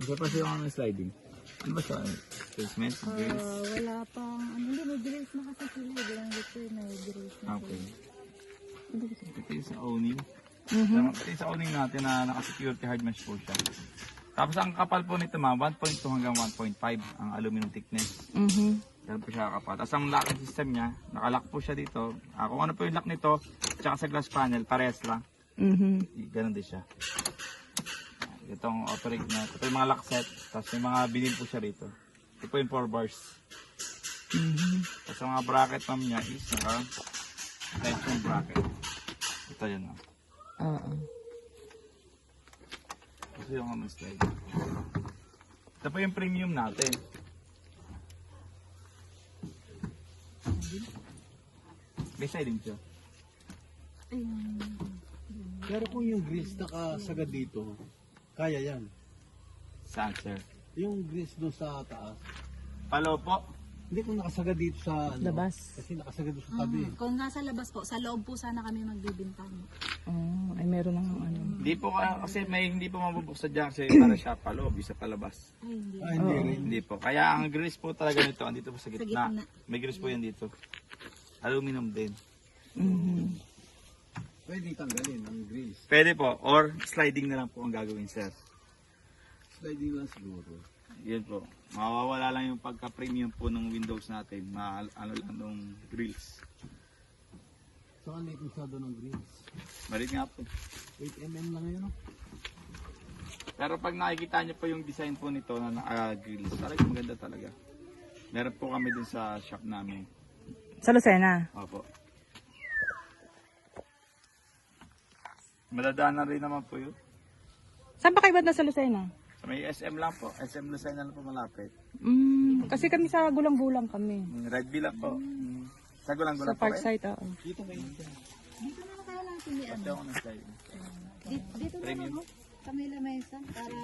Isa pa siya yung sliding. Ano ba siya? Placement? Grills? Wala pang, hindi, may grills na kasi sila. Bilang dito, may grills na sila. Okay. Ito yung sa owning. Mhm. Ito yung sa owning natin na naka-security hard mesh po siya. Tapos ang kapal po nito ma'am, 1.2 hanggang 1.5 ang aluminum thickness. Mhm. Ganun po siya kapal. Tapos ang locking system niya, nakalock po siya dito. Kung ano po yung lock nito, tsaka sa glass panel, parehas lang. Mhm. Ganun din siya. Itong operate niya. Ito yung mga lock set. Tapos may mga binil po siya rito. Ito po yung 4 bars. Tapos ang mga bracket ma'am niya is tension bracket. Ito yun ma'am. Oo. Ito yung mga slide. Ito po yung premium natin. May sliding siya. Pero kung yung grease nakasagad dito, kaya yan. Saan sir? Yung grease doon sa taas, Palo po. hindi kung nakasagad dito sa ano, Labas. kasi nakasagad doon sa tabi. Kung nasa labas po, sa loob po sana kami magbibintang. Oh, ay meron ng ano. Hindi po kasi may hindi po mabubuksan dyan kasi para siya paloob, isa palabas. Ay, hindi. Ah, hindi rin. Hindi po. Kaya ang grease po talaga nito, andito po sa Sa gitna. gitna. May grease po yan dito. Aluminum din. Mhm. Pwede tanggalin ang grease. Pwede po. Or sliding na lang po ang gagawin sir. Sliding lang siguro. Yun po. Mawawala lang yung pagka-premium po ng Windows natin. Ano lang nung grills. So, ang liit masyado ng grease. Malit nga po. 8mm lang yun, no? Pero pag nakikita nyo po yung design po nito na naka-grills, talagang maganda talaga. Meron po kami dun sa shop namin. Sa Lucena. Opo. Madadaanan rin naman po yun. Saan ba kayo ba na sa Lucena? Sa may SM lang po. SM Lucena lang po malapit. Kasi kami sa Gulang-Gulang kami. Red Bee lang po. Sa gulang-gulang Sa Parkside, oo. Dito kayo. Dito na kaya natin ni ano. Ito ako ng slide. Dito na lang, kami lamesa para